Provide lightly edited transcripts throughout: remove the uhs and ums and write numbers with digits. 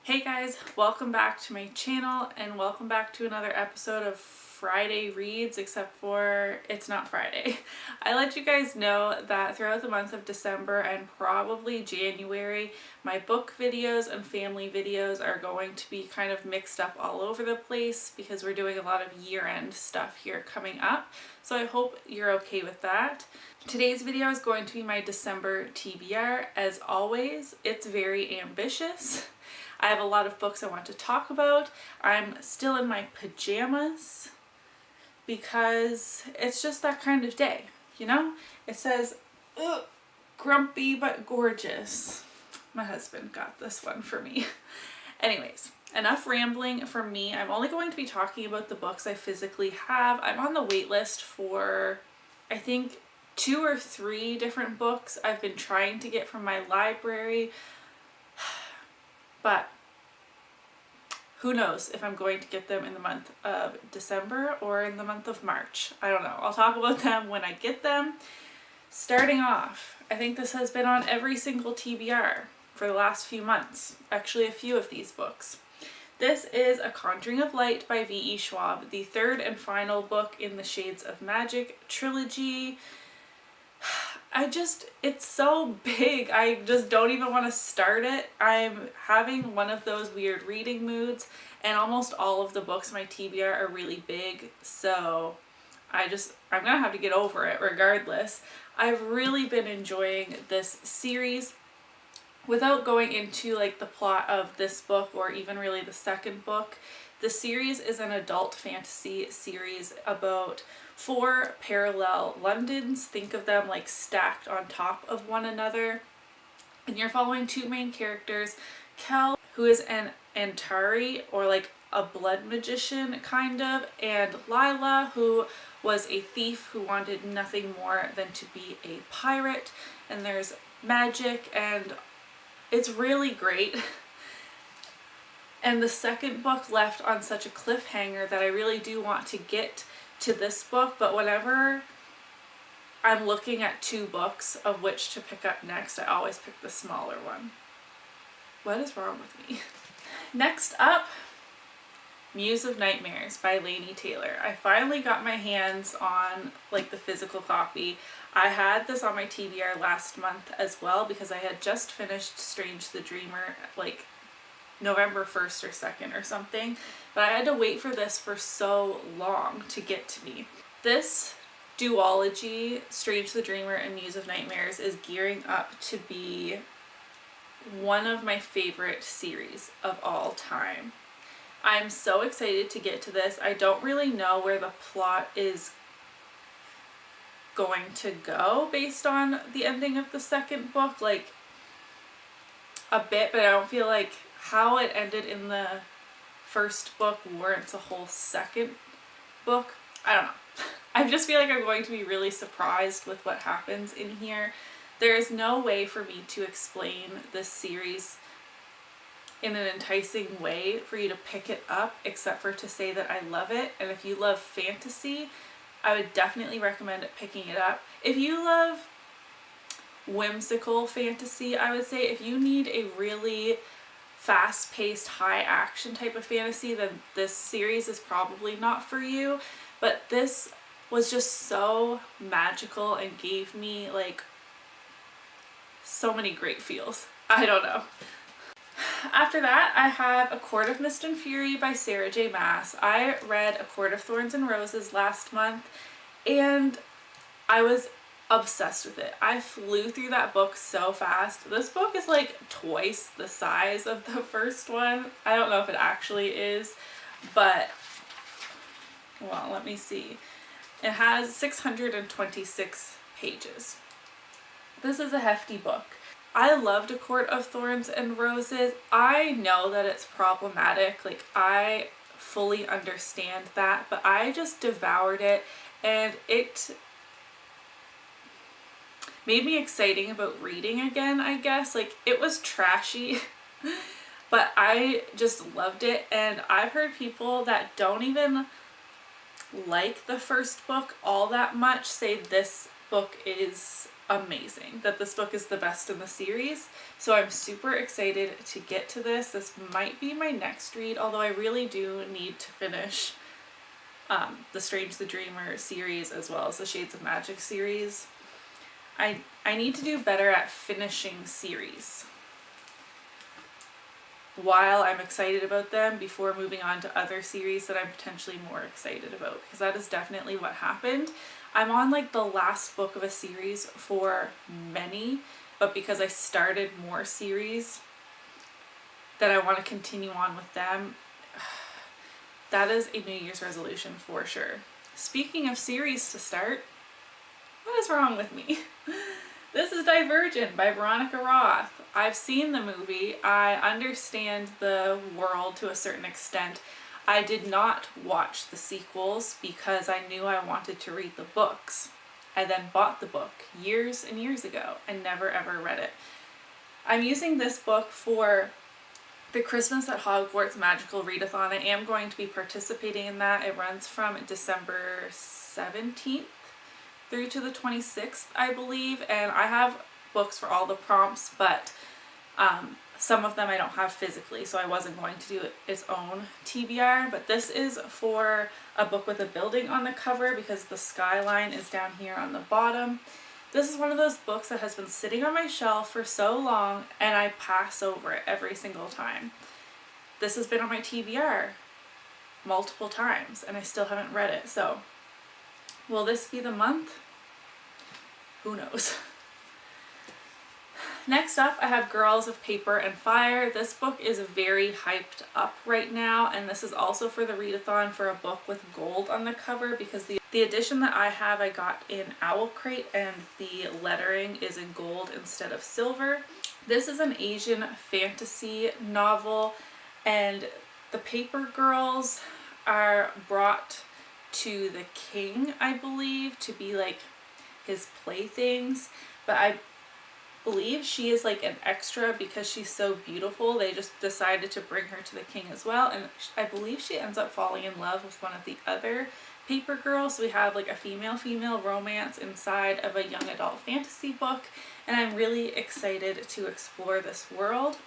Hey guys, welcome back to my channel and welcome back to another episode of Friday Reads, except for it's not Friday. I let you guys know that throughout the month of December and probably January, my book videos and family videos are going to be kind of mixed up all over the place because we're doing a lot of year-end stuff here coming up. So I hope you're okay with that. Today's video is going to be my December TBR. As always, it's very ambitious. I have a lot of books I want to talk about. I'm still in my pajamas because it's just that kind of day, you know? It says, grumpy but gorgeous. My husband got this one for me. Anyways, enough rambling for me. I'm only going to be talking about the books I physically have. I'm on the wait list for, I think, 2 or 3 different books I've been trying to get from my library. But who knows if I'm going to get them in the month of December or in the month of March. I don't know. I'll talk about them when I get them. Starting off, I think this has been on every single TBR for the last few months. Actually, a few of these books. This is A Conjuring of Light by V.E. Schwab, the 3rd and final book in the Shades of Magic trilogy. It's so big, I just don't even want to start it. I'm having one of those weird reading moods, and almost all of the books in my TBR are really big, so I'm gonna have to get over it regardless. I've really been enjoying this series. Without going into like the plot of this book or even really the second book, the series is an adult fantasy series about 4 parallel Londons. Think of them like stacked on top of one another. And you're following 2 main characters, Kel, who is an Antari or like a blood magician kind of, and Lila, who was a thief who wanted nothing more than to be a pirate. And there's magic and it's really great. And the second book left on such a cliffhanger that I really do want to get to this book, but whenever I'm looking at 2 books of which to pick up next, I always pick the smaller one. What is wrong with me? Next up, Muse of Nightmares by Laini Taylor. I finally got my hands on like the physical copy. I had this on my TBR last month as well because I had just finished Strange the Dreamer like November 1st or 2nd or something, but I had to wait for this for so long to get to me. This duology, Strange the Dreamer and Muse of Nightmares, is gearing up to be one of my favorite series of all time. I'm so excited to get to this. I don't really know where the plot is going to go based on the ending of the second book, like a bit, but I don't feel like how it ended in the first book warrants a whole second book. I don't know. I just feel like I'm going to be really surprised with what happens in here. There is no way for me to explain this series in an enticing way for you to pick it up except for to say that I love it. And if you love fantasy, I would definitely recommend picking it up. If you love whimsical fantasy, I would say if you need a really fast-paced, high-action type of fantasy, then this series is probably not for you. But this was just so magical and gave me like so many great feels. I don't know. After that, I have A Quart of Mist and Fury by Sarah J. Maas. I read A Court of Thorns and Roses last month and I was obsessed with it. I flew through that book so fast. This book is like twice the size of the first one. I don't know if it actually is, but well, let me see. It has 626 pages. This is a hefty book. I loved A Court of Thorns and Roses. I know that it's problematic, like I fully understand that, but I just devoured it and it made me exciting about reading again, I guess. Like it was trashy, but I just loved it. And I've heard people that don't even like the first book all that much say this book is amazing, that this book is the best in the series. So I'm super excited to get to this. This might be my next read, although I really do need to finish the Strange the Dreamer series as well as the Shades of Magic series. I need to do better at finishing series while I'm excited about them before moving on to other series that I'm potentially more excited about, because that is definitely what happened. I'm on like the last book of a series for many, but because I started more series that I want to continue on with them, that is a New Year's resolution for sure. Speaking of series to start, what is wrong with me? This is Divergent by Veronica Roth. I've seen the movie. I understand the world to a certain extent. I did not watch the sequels because I knew I wanted to read the books. I then bought the book years and years ago and never ever read it. I'm using this book for the Christmas at Hogwarts Magical Readathon. I am going to be participating in that. It runs from December 17th through to the 26th, I believe, and I have books for all the prompts, but some of them I don't have physically, so I wasn't going to do its own TBR, but this is for a book with a building on the cover because the skyline is down here on the bottom. This is one of those books that has been sitting on my shelf for so long and I pass over it every single time. This has been on my TBR multiple times and I still haven't read it, so will this be the month? Who knows? Next up, I have Girls of Paper and Fire. This book is very hyped up right now, and this is also for the readathon for a book with gold on the cover because the edition that I have I got in Owl Crate and the lettering is in gold instead of silver. This is an Asian fantasy novel, and the paper girls are brought to the king, I believe, to be like his playthings, but I believe she is like an extra because she's so beautiful. They just decided to bring her to the king as well, and I believe she ends up falling in love with one of the other paper girls. So we have like a female romance inside of a young adult fantasy book, and I'm really excited to explore this world.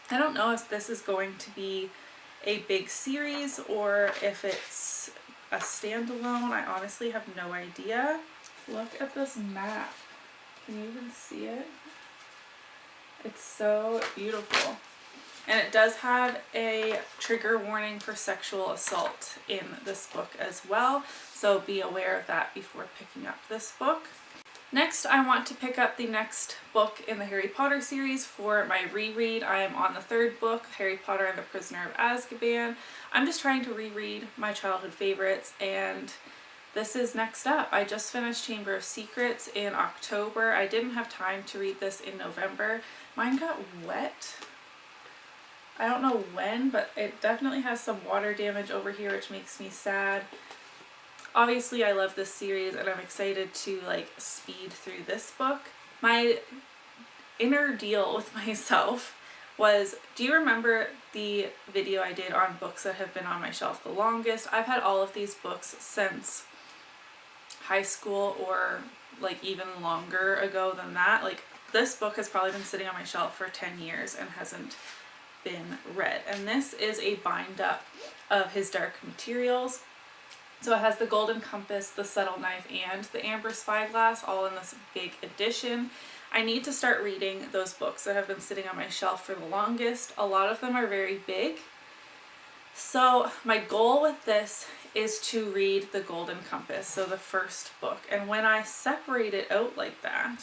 I don't know if this is going to be a big series or if it's a standalone. I honestly have no idea. Look at this map. Can you even see it? It's so beautiful. And it does have a trigger warning for sexual assault in this book as well, so be aware of that before picking up this book. Next, I want to pick up the next book in the Harry Potter series for my reread. I am on the third book, Harry Potter and the Prisoner of Azkaban. I'm just trying to reread my childhood favorites, and this is next up. I just finished Chamber of Secrets in October. I didn't have time to read this in November. Mine got wet. I don't know when, but it definitely has some water damage over here, which makes me sad. Obviously, I love this series and I'm excited to like speed through this book. My inner deal with myself was, do you remember the video I did on books that have been on my shelf the longest? I've had all of these books since high school or like even longer ago than that. Like this book has probably been sitting on my shelf for 10 years and hasn't been read. And this is a bind up of his Dark Materials. So it has the Golden Compass, the Subtle Knife, and the Amber Spyglass all in this big edition. I need to start reading those books that have been sitting on my shelf for the longest. A lot of them are very big. So my goal with this is to read the Golden Compass, so the first book. And when I separate it out like that,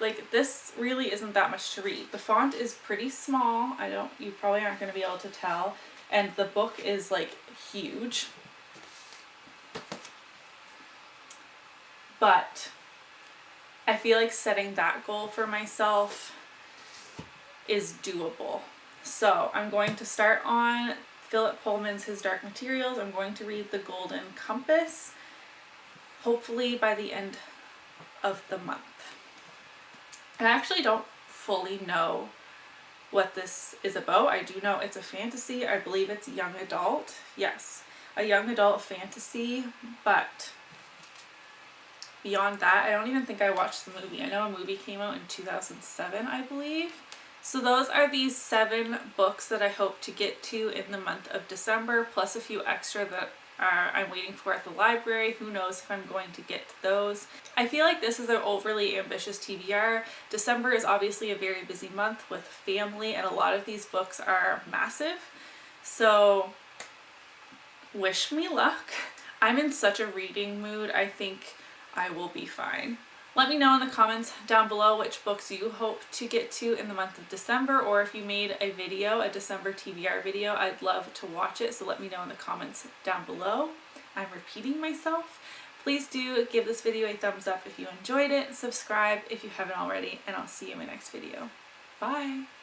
like this really isn't that much to read. The font is pretty small. You probably aren't going to be able to tell. And the book is like huge. But I feel like setting that goal for myself is doable. So I'm going to start on Philip Pullman's His Dark Materials. I'm going to read the Golden Compass, hopefully by the end of the month. I actually don't fully know what this is about. I do know it's a fantasy. I believe it's young adult. Yes, a young adult fantasy, but beyond that, I don't even think I watched the movie. I know a movie came out in 2007, I believe. So those are these 7 books that I hope to get to in the month of December, plus a few extra that I'm waiting for at the library. Who knows if I'm going to get to those. I feel like this is an overly ambitious TBR. December is obviously a very busy month with family, and a lot of these books are massive. So wish me luck. I'm in such a reading mood. I think I will be fine. Let me know in the comments down below which books you hope to get to in the month of December, or if you made a video, a December TBR video, I'd love to watch it, so let me know in the comments down below. I'm repeating myself. Please do give this video a thumbs up if you enjoyed it, subscribe if you haven't already, and I'll see you in my next video. Bye!